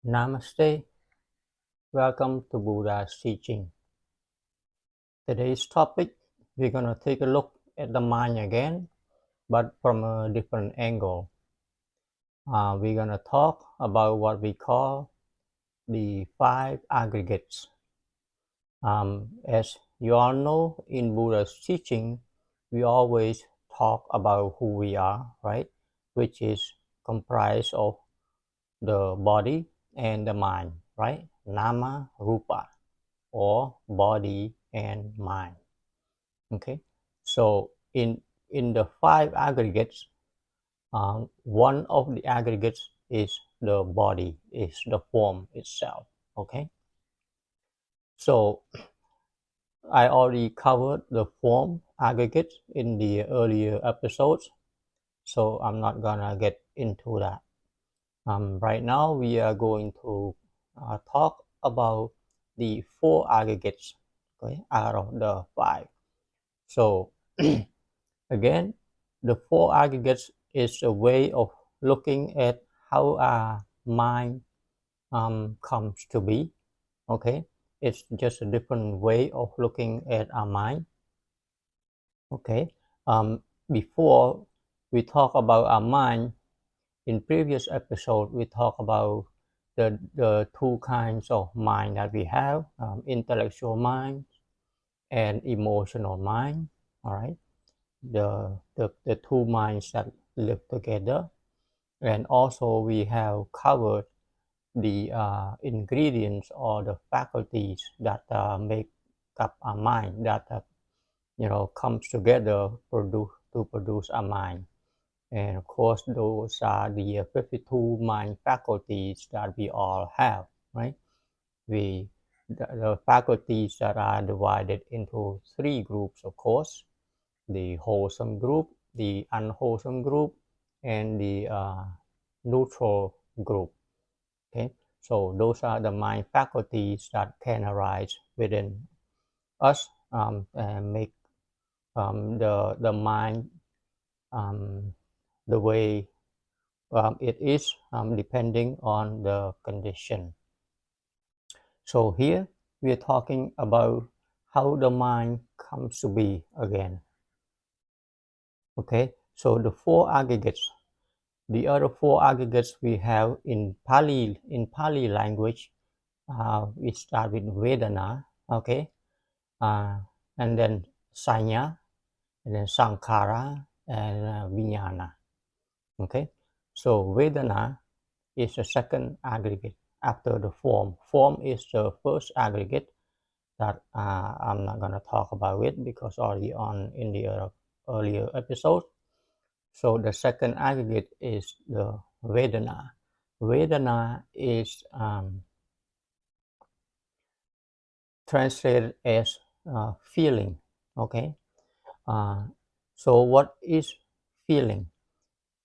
Namaste. Welcome to Buddha's teaching. Today's topic, we're going to take a look at the mind again, but from a different angle. We're going to talk about what we call the five aggregates. As you all know, in Buddha's teaching, we always talk about who we are, right? Which is comprised of the body and the mind, right? Nama, Rupa, or body and mind. Okay, so in the five aggregates, one of the aggregates is the body, is the form itself. Okay, so I already covered the form aggregate in the earlier episodes, so I'm not gonna get into that. Right now we are going to talk about the four aggregates, okay, out of the five. So again, the four aggregates is a way of looking at how our mind comes to be. Okay, it's just a different way of looking at our mind. Okay, before we talk about our mind, in previous episode we talk about the two kinds of mind that we have: intellectual mind and emotional mind. All right, the two minds that live together, and also we have covered the ingredients or the faculties that make up our mind, that comes together to produce a mind. And of course those are the 52 mind faculties that we all have, right? The faculties that are divided into three groups, of course: the wholesome group, the unwholesome group, and the neutral group. Okay, so those are the mind faculties that can arise within us and make the mind the way it is, depending on the condition. So here we are talking about how the mind comes to be again. Okay, so the four aggregates. The other four aggregates we have in Pali language, we start with Vedana, okay, and then Sanya, and then Sankhara, and Vijnana, okay. So Vedana is the second aggregate after the form. Form is the first aggregate that I'm not gonna talk about it because already on in the earlier episode. So the second aggregate is the Vedana. Vedana is translated as feeling. Okay. So what is feeling?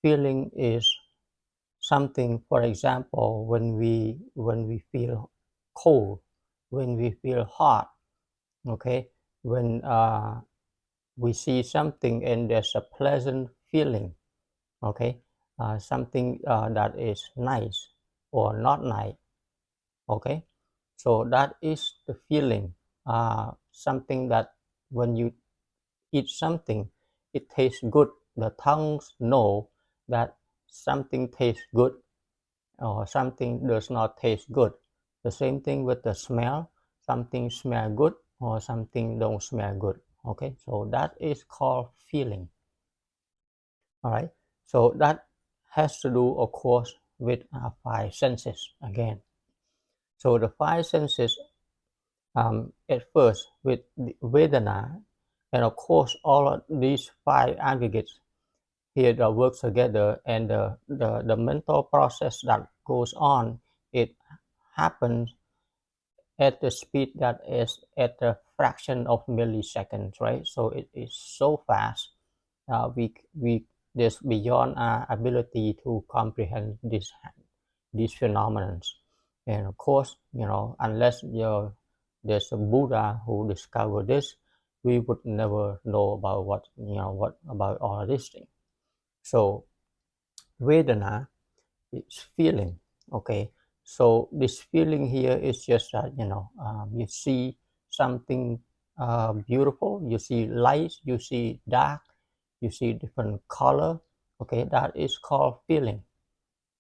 Feeling is something, for example, when we feel cold, when we feel hot. Okay. When we see something and there's a pleasant feeling. Okay, something that is nice or not nice. Okay, so that is the feeling, something that when you eat something, it tastes good. The tongues know that something tastes good or something does not taste good. The same thing with the smell. Something smell good or something don't smell good. Okay, so that is called feeling. All right, so that has to do, of course, with our five senses again. So the five senses, at first with the Vedana, and of course all of these five aggregates here that works together, and the mental process that goes on, it happens at the speed that is at a fraction of milliseconds, right? So it is so fast. We this beyond our ability to comprehend these phenomena. And of course, unless there's a Buddha who discovered this, we would never know about what about all of these things. So Vedana is feeling. Okay, So this feeling here is just that, you see something beautiful, you see light, you see dark, you see different color. Okay, that is called feeling.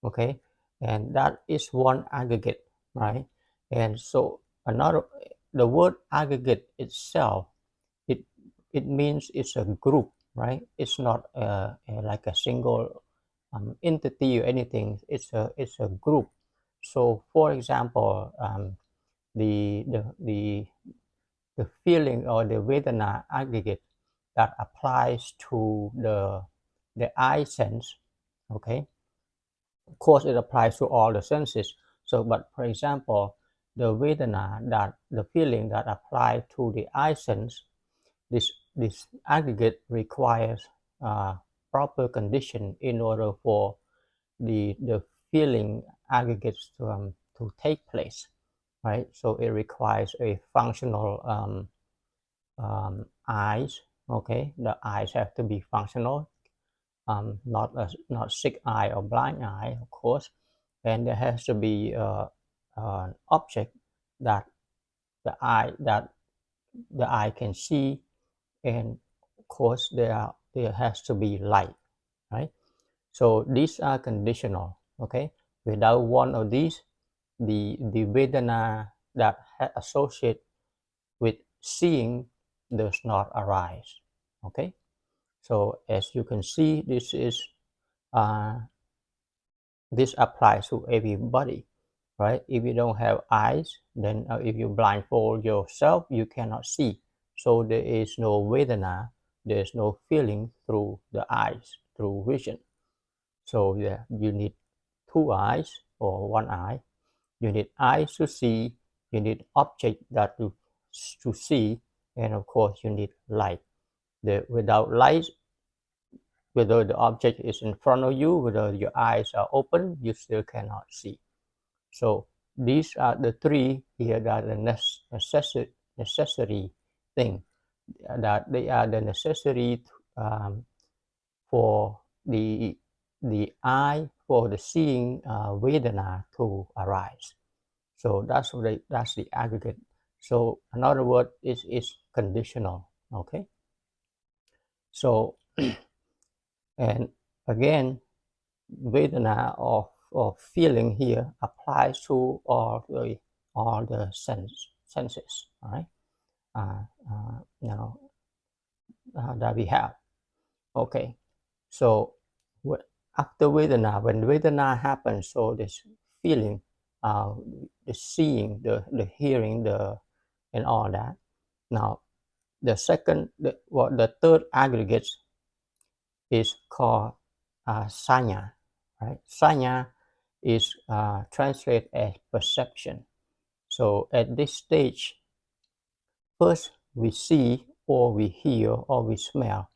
Okay, and that is one aggregate, right? And so another, the word aggregate itself, it it means it's a group, right? It's not like a single entity or anything. It's a group. So for example, the, the the the feeling or the vedana aggregate that applies to the eye sense. Okay, of course it applies to all the senses. So but for example, the vedana, that the feeling that apply to the eye sense, this aggregate requires proper condition in order for the feeling aggregates to take place, right? So it requires a functional eyes. Okay, the eyes have to be functional, not sick eye or blind eye, of course, and there has to be an object that that the eye can see, and of course there has to be light, right? So these are conditional. Okay, without one of these, the vedana that associate with seeing does not arise. Okay, so as you can see, uh, this applies to everybody, right? If you don't have eyes, then if you blindfold yourself, you cannot see. So there is no vedana, there is no feeling through the eyes, through vision. So yeah, you need two eyes or one eye. You need eyes to see, you need object that to see, and of course you need light. Without light, whether the object is in front of you, whether your eyes are open, you still cannot see. So these are the three here that are the necessary thing, that they are the necessary for the eye, for the seeing vedana to arise. So that's the aggregate. So another word is conditional. Okay. So and again, vedana of feeling here applies to all the senses. All right. Uh, that we have. Okay. So after vedana, when vedana happens, so this feeling, uh, the seeing, the hearing, and all that. Now the third aggregate is called sanya, right? Sanya is translated as perception. So at this stage, first we see or we hear or we smell.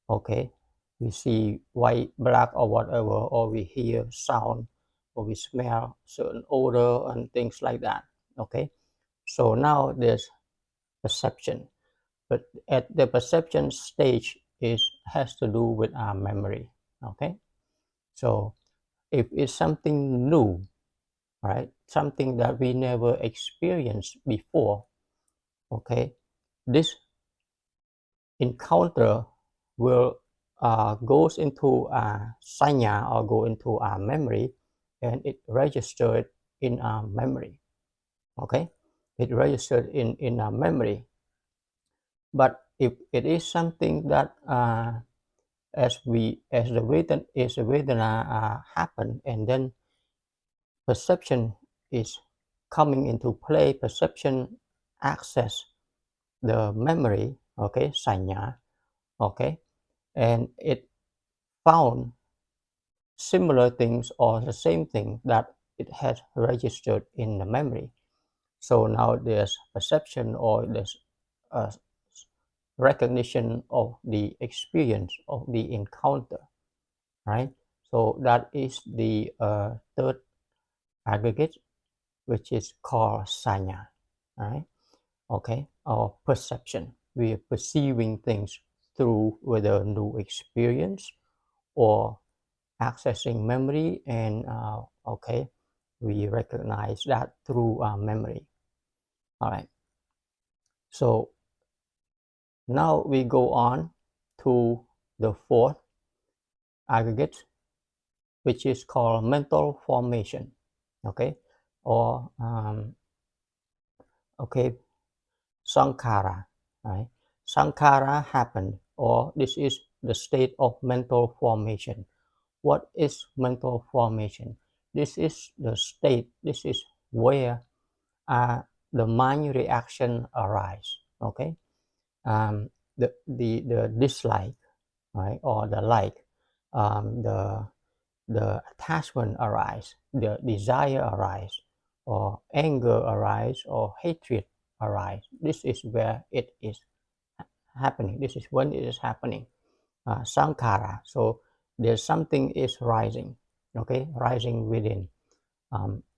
Okay, we see white, black, or whatever, or we hear sound, or we smell certain odor and things like that. Okay, so now there's perception, but at the perception stage has to do with our memory. Okay, so if it's something new, right, something that we never experienced before, okay, this encounter will goes into a sanya or go into our memory, and it registered in our memory. Okay, it registered in our memory. But if it is something that as the vedana happen, and then perception is coming into play, perception access the memory. Okay, sanya. Okay, and it found similar things or the same thing that it has registered in the memory. So now there's perception, or there's uh, recognition of the experience of the encounter, right? So that is the third aggregate, which is called sanya, right? Okay, or perception. We are perceiving things through whether new experience or accessing memory, and okay, we recognize that through memory. All right. So now we go on to the fourth aggregate, which is called mental formation. Okay, or okay, sankhara. Right, sankhara happened, or this is the state of mental formation. What is mental formation? This is the state. This is where the mind reaction arise. Okay, the dislike, right, or the like, the attachment arise, the desire arise, or anger arise, or hatred arise. This is where it is happening. This is when it is happening. Sankhara. So there's something is rising. Okay, rising within.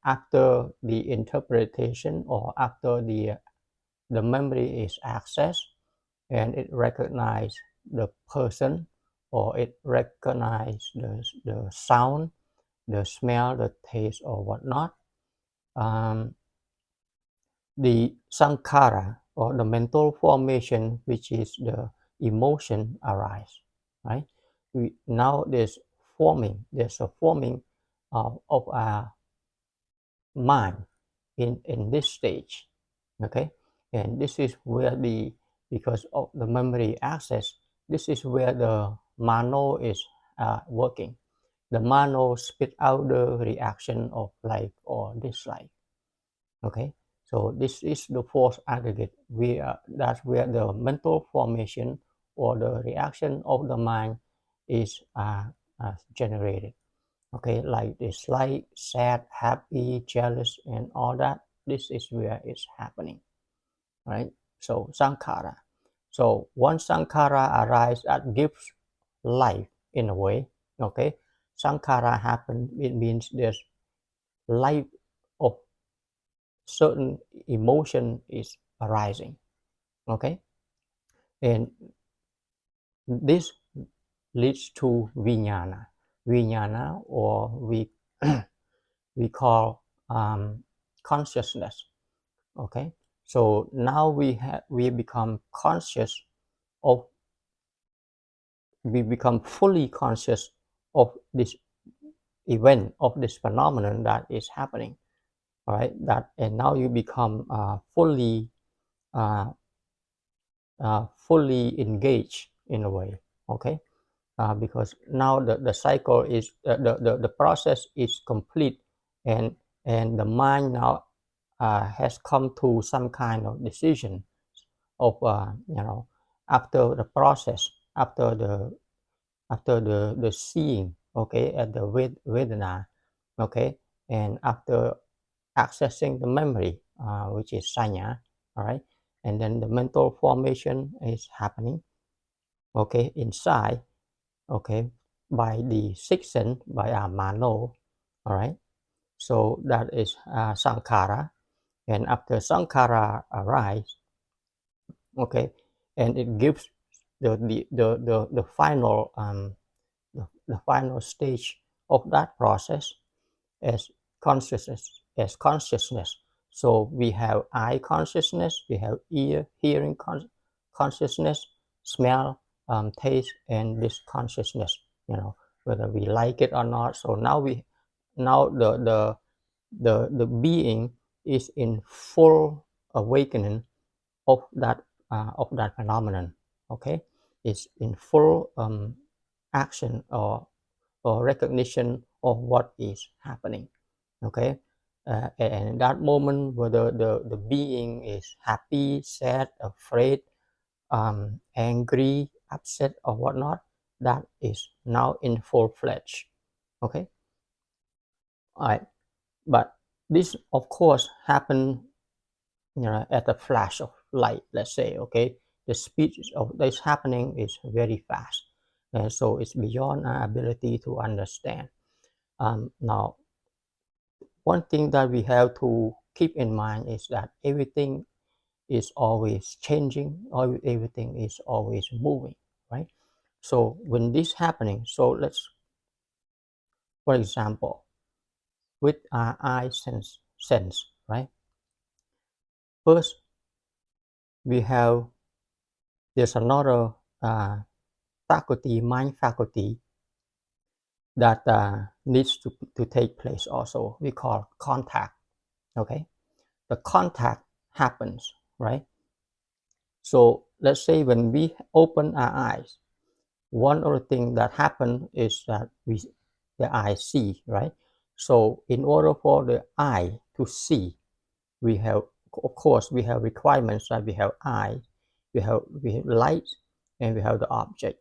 After the interpretation, or after the memory is accessed, and it recognize the person, or it recognize the sound, the smell, the taste, or whatnot. The sankhara, or the mental formation, which is the emotion arise, right? Now there's a forming of a mind in this stage. Okay, and this is where because of the memory access, this is where the mano is working. The mano spit out the reaction of like or dislike. Okay, so this is the fourth aggregate. That's where the mental formation, or the reaction of the mind is generated. Okay, like dislike, sad, happy, jealous, and all that. This is where it's happening, right? So sankhara. So once sankhara arises, that gives life in a way. Okay, sankhara happen. It means there's life of certain emotion is arising. Okay, and this leads to vijnana, or we call consciousness. Okay, so now we become conscious of we become fully conscious of this event, of this phenomenon that is happening. All right, that, and now you become uh, fully engaged in a way. Okay, because now the cycle is the process is complete, and the mind now has come to some kind of decision of after the process, after the seeing, okay, at the vedana. Okay, and after accessing the memory, which is sanya. All right, and then the mental formation is happening, okay, inside, okay, by the sixth sense, by our mano. All right, so that is sankhara, and after sankhara arise, okay, and it gives the final the final stage of that process as consciousness. So we have eye consciousness, we have ear hearing consciousness, smell, taste, and this consciousness, whether we like it or not. So now the being is in full awakening of that phenomenon. Okay, it's in full action, or recognition of what is happening. Okay, and in that moment, whether the being is happy, sad, afraid, angry, upset, or whatnot, that is now in full fledged. Okay, all right, but this of course happen, at a flash of light, let's say. Okay, the speed of this happening is very fast, and so it's beyond our ability to understand. Now, one thing that we have to keep in mind is that everything is always changing, or everything is always moving, right? So when this happening, so let's, for example, with our eye sense, right? First, there's another faculty, mind faculty, that needs to take place also. We call contact, okay? The contact happens, right? So let's say when we open our eyes, one of the things that happen is that the eye see, right? So in order for the eye to see, we have, of course, we have requirements that we have eye, we have light, and we have the object.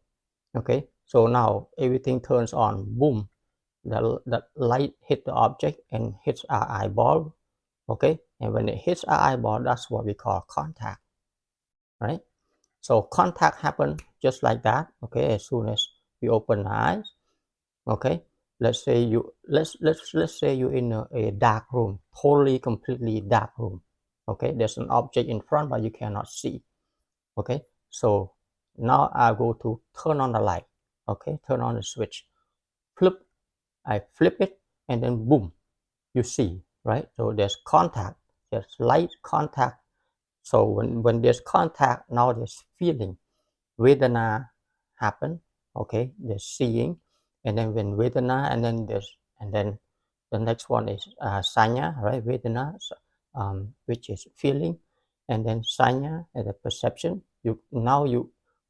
Okay, so now everything turns on, boom, the light hit the object and hits our eyeball. Okay, and when it hits our eyeball, that's what we call contact, right? So contact happens just like that. Okay, as soon as we open our eyes. Okay, let's say you're in a dark room, totally completely dark room. Okay, there's an object in front but you cannot see. Okay, so now I go to turn on the light. Okay, turn on the switch, flip, I flip it, and then boom, you see, right? So there's contact, there's light contact. So when there's contact, now there's feeling, vedana happen. Okay, there's seeing, and then when vedana, and then the next one is sanya, right? Vedana, which is feeling, and then sanya and the perception. You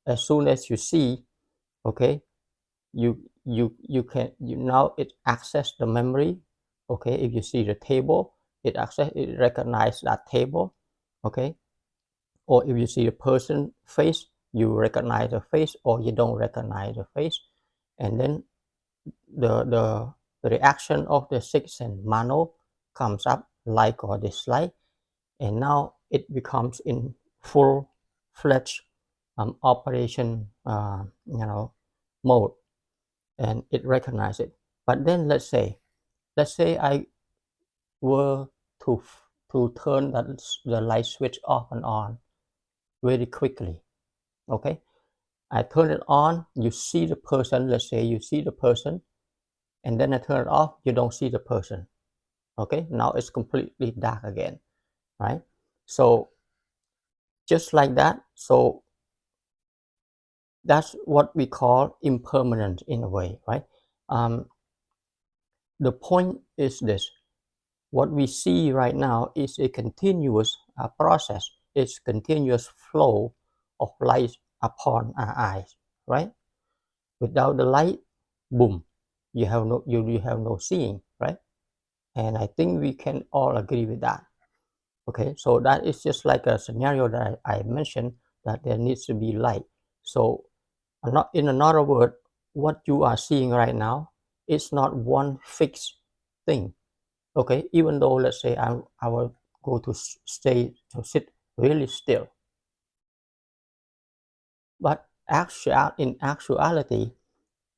as soon as you see, okay, you can, now it access the memory. Okay, if you see the table, it recognize that table. Okay, or if you see a person face, you recognize the face or you don't recognize the face. And then the reaction of the sixth sense mano comes up, like or dislike, and now it becomes in full-fledged operation, mode, and it recognizes it. But then let's say I were to turn the light switch off and on very quickly. Okay, I turn it on, you see the person, let's say you see the person, and then I turn it off, you don't see the person. Okay, now it's completely dark again, right? So just like that, so that's what we call impermanent in a way, right? The point is this: what we see right now is a continuous process. It's continuous flow of light upon our eyes, right? Without the light, boom, you have no seeing, right? And I think we can all agree with that. Okay, so that is just like a scenario that I mentioned, that there needs to be light. So in another word, what you are seeing right now is not one fixed thing. Okay, even though let's say I will go to sit really still, but in actuality,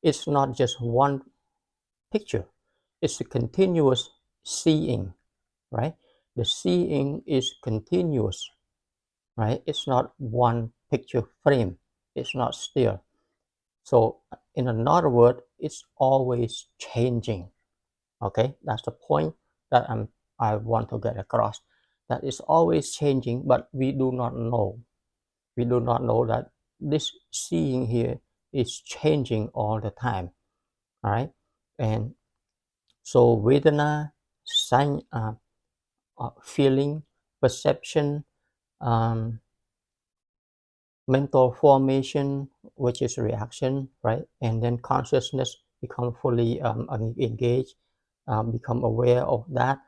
it's not just one picture. It's a continuous seeing, right? The seeing is continuous, right? It's not one picture frame. It's not still. So in another word, it's always changing. Okay, that's the point that I want to get across. That is always changing, but we do not know. We do not know that this seeing here is changing all the time. All right, and so vedana, sign, feeling, perception, um, mental formation, which is reaction, right? And then consciousness become fully engaged, become aware of that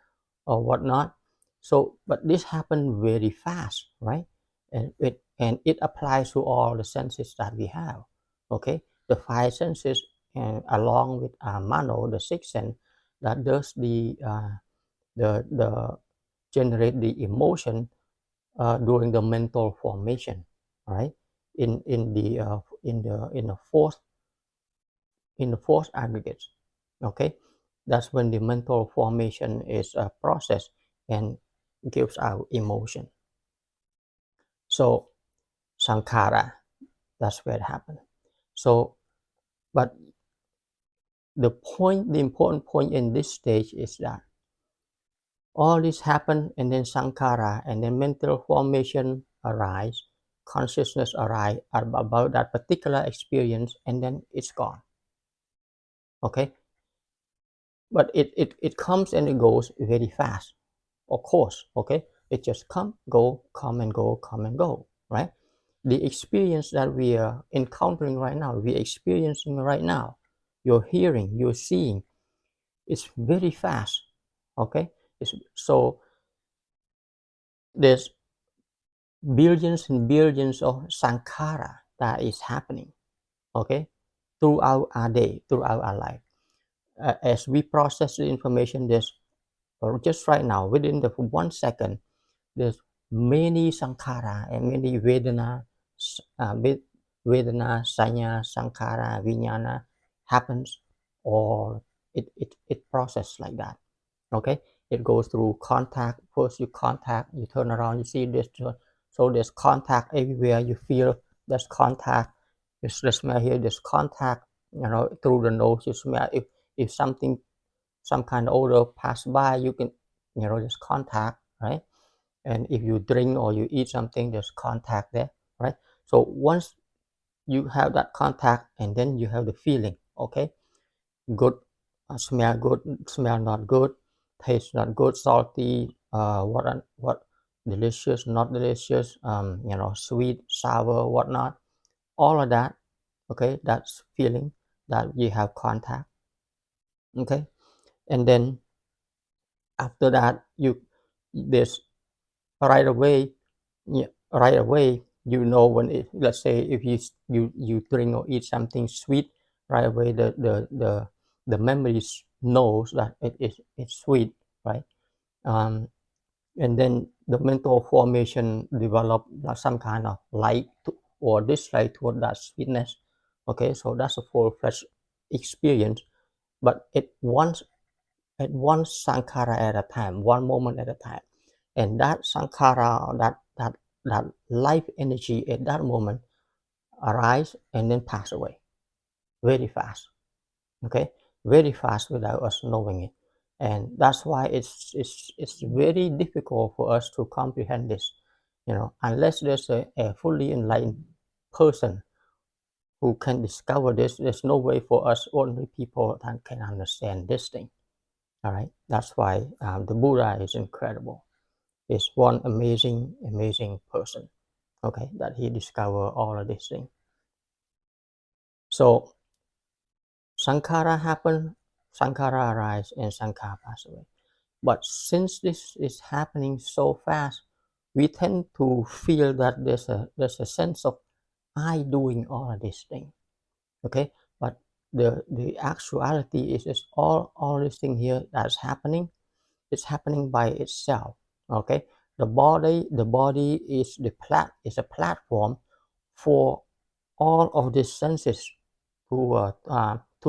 or whatnot. So, but this happened very fast, right? And it applies to all the senses that we have. Okay, the five senses, and along with mano, the sixth sense, that does the generate the emotion during the mental formation, right? In the fourth aggregate, okay, that's when the mental formation is processed and gives out emotion. So sankhara, that's where it happened. So, but the important point in this stage is that All this happen, and then sankhara, and then mental formation arise, consciousness arise about that particular experience, and then it's gone. Okay, but it comes and it goes very fast, of course. Okay, it just come go, come and go, come and go, right? The experience that we are encountering right now, we're experiencing right now, you're hearing, you're seeing, it's very fast. Okay, so there's billions and billions of sankhara that is happening, okay, throughout our day, throughout our life. As we process the information, there's just right now, within the 1 second, there's many sankhara and many vedana, vedana, sanya, sankhara, vijnana happens, or it processes like that. Okay, it goes through contact. First you contact, you turn around, you see this, so there's contact everywhere. You feel there's contact. You smell here, there's contact, through the nose. You smell if something, some kind of odor pass by, you can, there's contact, right? And if you drink or you eat something, there's contact there, right? So once you have that contact, and then you have the feeling, okay, good, smell good, smell not good, taste not good, salty, what delicious, not delicious, sweet, sour, whatnot, all of that. Okay, that's feeling that you have contact. Okay, and then after that, this right away, yeah, right away, when it, let's say if you drink or eat something sweet, right away the memories knows that it's sweet, right? um, and then the mental formation develop some kind of like or dislike toward that sweetness. Okay, so that's a full-fledged experience, but at one sankhara at a time, one moment at a time. And that sankhara, that life energy at that moment arise and then pass away very fast. Okay, very fast without us knowing it. And that's why it's very difficult for us to comprehend this, unless there's a fully enlightened person who can discover this. There's no way for us ordinary people that can understand this thing. All right, that's why the Buddha is incredible. Is one amazing person, okay, that he discovered all of these things. So sankhara happen, sankhara arise, and sankhara pass away. But since this is happening so fast, we tend to feel that there's a sense of I doing all of these things. Okay, but the actuality is all this thing here that's happening. It's happening by itself. Okay, the body is a platform for all of these senses to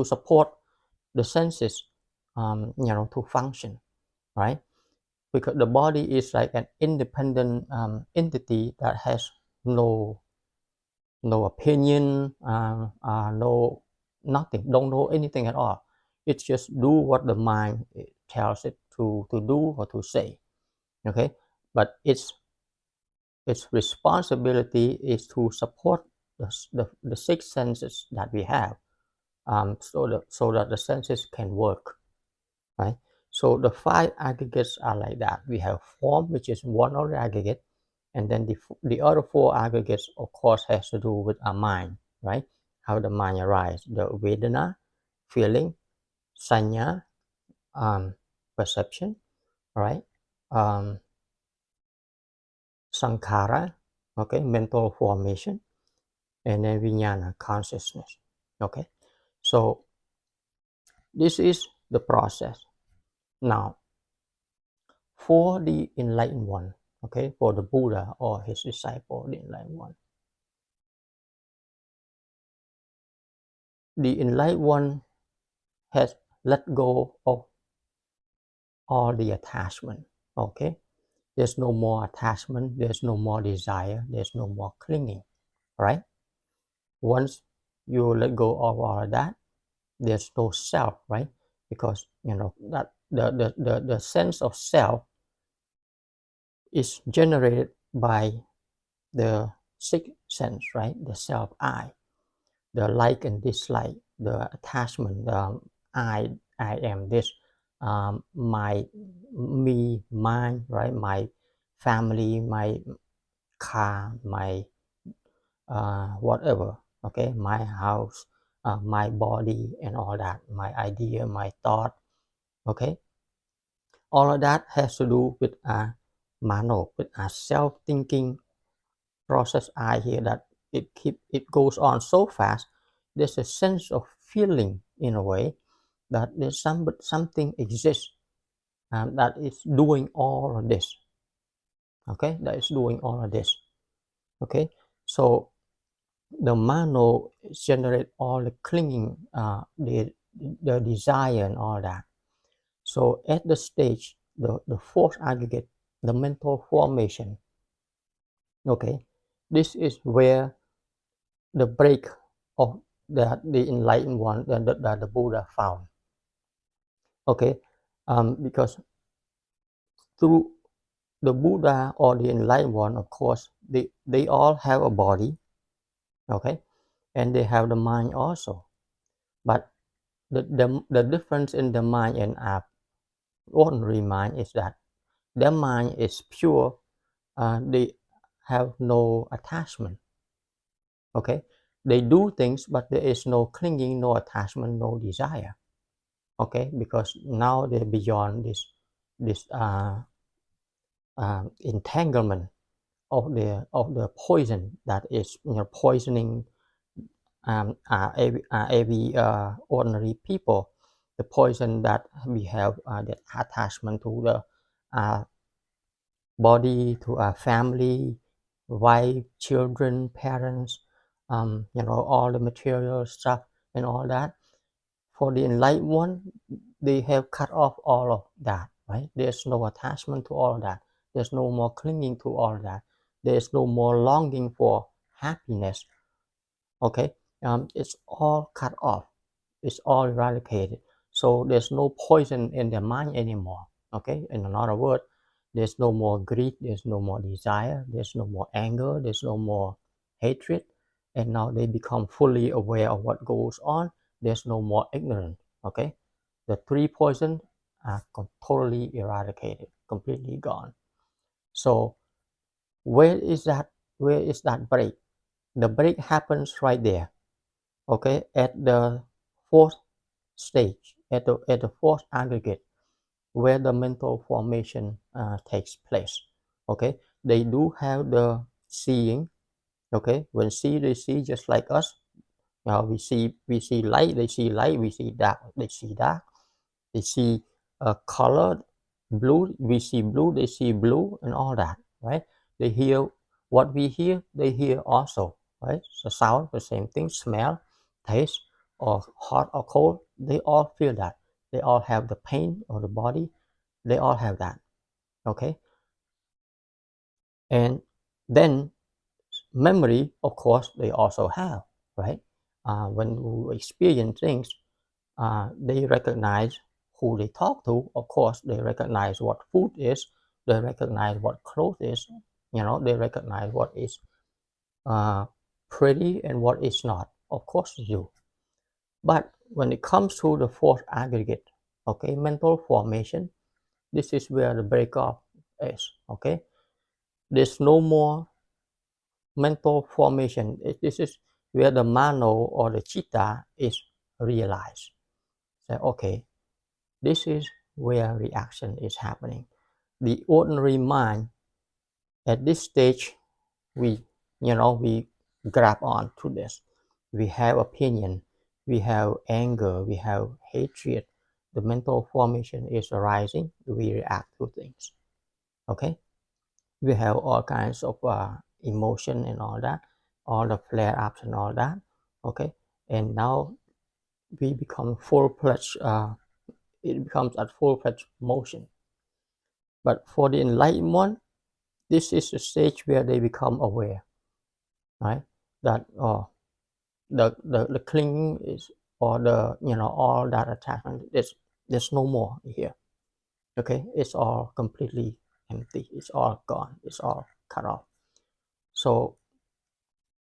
support the senses, to function, right? Because the body is like an independent entity that has no no opinion, no nothing, don't know anything at all. It just do what the mind tells it to do or to say. Okay, but its responsibility is to support the six senses that we have, so that the senses can work, right? So the five aggregates are like that. We have form, which is one of the aggregate, and then the other four aggregates, of course, has to do with our mind, right? How the mind arises, the vedana, feeling, sanya, perception, right? Um, sankhara, okay, mental formation, and then vijnana, consciousness. Okay, so this is the process. Now, for the enlightened one, okay, for the Buddha or his disciple, the enlightened one has let go of all the attachment. Okay, there's no more attachment, there's no more desire, there's no more clinging, right? Once you let go of all of that, there's no self, right? Because that the sense of self is generated by the sixth sense, right? The self I, the like and dislike, the attachment, I am this, my, me, mine, right? My family, my car, my whatever, okay, my house, my body, and all that, my idea, my thought, okay, all of that has to do with a mano, with a self-thinking process I here, that it goes on so fast. There's a sense of feeling in a way that there's something exists, that is doing all of this, okay, that is doing all of this, okay. So the mano generate all the clinging, the desire and all that. So at the stage, the fourth aggregate, the mental formation, okay, this is where the break of the enlightened one that the Buddha found, okay, because through the Buddha or the enlightened one, of course, they all have a body, okay, and they have the mind also, but the difference in the mind and our ordinary mind is that their mind is pure, they have no attachment, okay, they do things but there is no clinging, no attachment, no desire, okay, because now they're beyond this entanglement of the poison that is, poisoning, every ordinary people, the poison that we have, the attachment to the body, to our family, wife, children, parents, all the material stuff and all that. For the enlightened one, they have cut off all of that, right? There's no attachment to all of that. There's no more clinging to all of that. There's no more longing for happiness, okay. It's all cut off, it's all eradicated, so there's no poison in their mind anymore, okay. In another word, there's no more greed, there's no more desire, there's no more anger, there's no more hatred, and now they become fully aware of what goes on. There's no more ignorance, okay. The three poisons are totally eradicated, completely gone. So where is that break? The break happens right there, okay, at the fourth stage, at the fourth aggregate, where the mental formation takes place, okay. They do have the seeing, okay. When they see just like us. We see light, they see light. We see dark, they see dark. They see color, blue, we see blue, they see blue, and all that, right? They hear what we hear, they hear also, right? So sound, the same thing, smell, taste, or hot or cold, they all feel that. They all have the pain of the body, they all have that, okay. And then memory, of course, they also have, right? When we experience things, they recognize who they talk to. Of course, they recognize what food is, they recognize what clothes is, they recognize what is uh, pretty and what is not. Of course, they do. But when it comes to the fourth aggregate, okay, mental formation, this is where the breakup is, okay. There's no more mental formation. This is where the mano or the chitta is realized. So, okay, this is where reaction is happening. The ordinary mind, at this stage, we grab on to this. We have opinion, we have anger, we have hatred. The mental formation is arising. We react to things. Okay, we have all kinds of emotion and all that, all the flare ups and all that. Okay, and now we become full-fledged. It becomes a full-fledged motion. But for the enlightened one, this is the stage where they become aware, right? That the clinging is, or the all that attachment, there's no more here. Okay, it's all completely empty. It's all gone. It's all cut off. So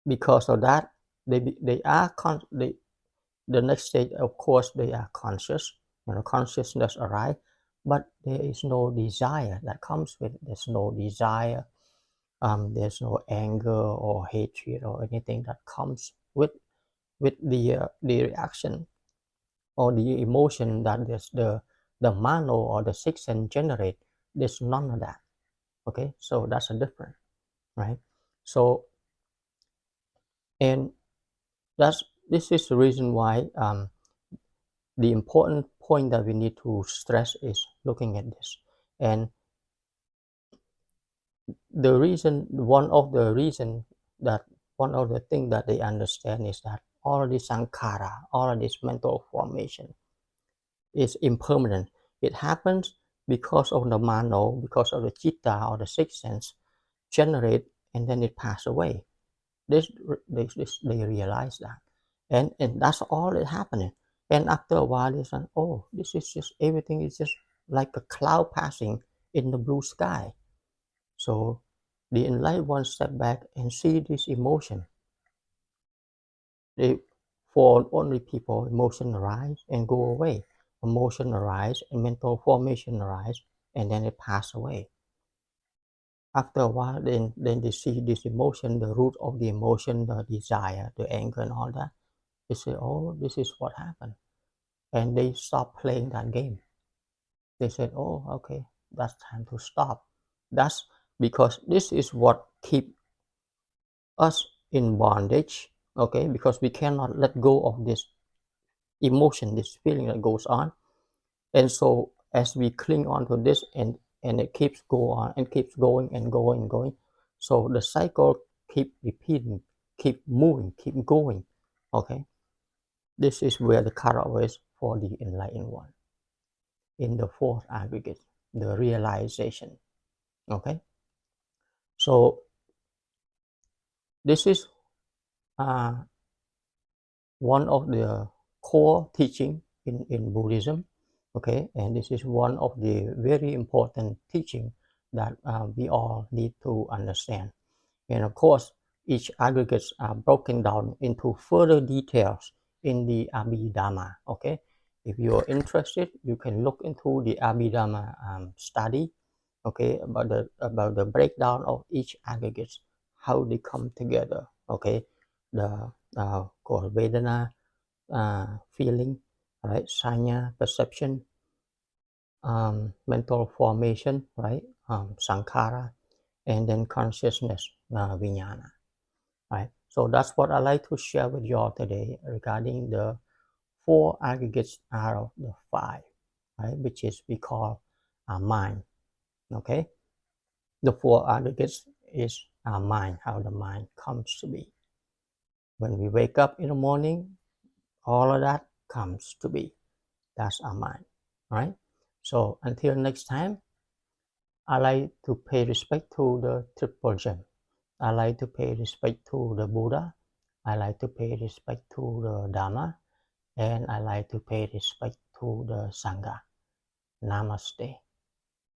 because of that, they are the next stage. Of course, they are conscious. Consciousness arise, but there is no desire that comes with it. There's no desire. There's no anger or hatred or anything that comes with the reaction or the emotion that there's the mano or the sixth sense generate. There's none of that. Okay, so that's a difference, right? So, and this is the reason why the important point that we need to stress is looking at this. And the reason, one of the thing that they understand is that all of this sankhara, all of this mental formation is impermanent. It happens because of the mano, because of the chitta or the sixth sense generate, and then it pass away. They realize that, and that's all that happening. And after a while, they say, "Oh, this is just everything is just like a cloud passing in the blue sky." So the enlightened one step back and see this emotion. They, for ordinary people, emotion arise and go away. Emotion arise and mental formation arise, and then it pass away. After a while, then they see this emotion, the root of the emotion, the desire, the anger, and all that. They say, "Oh, this is what happened," and they stop playing that game. They said, "Oh, okay, that's time to stop." That's because this is what keep us in bondage. Okay, because we cannot let go of this emotion, this feeling that goes on, and so as we cling on to this, and it keeps go on and keeps going and going and going, so the cycle keep repeating, keep moving, keep going. Okay, this is where the cutoff is for the enlightened one in the fourth aggregate, the realization. Okay, so this is uh, one of the core teaching in Buddhism. Okay, and this is one of the very important teaching that we all need to understand. And of course, each aggregates are broken down into further details in the Abhidhamma. Okay, if you are interested, you can look into the Abhidhamma study. Okay, about the breakdown of each aggregates, how they come together. Okay, the called Vedana, feeling, right? Sanya, perception, mental formation, right? Sankhara, and then consciousness, vijnana, right? So that's what I like to share with you all today regarding the four aggregates out of the five, right? Which is we call our mind. Okay, the four aggregates is our mind, how the mind comes to be. When we wake up in the morning, all of that comes to be. That's our mind, right? So until next time, I like to pay respect to the triple gem. I like to pay respect to the Buddha. I like to pay respect to the Dharma, and I like to pay respect to the Sangha. Namaste.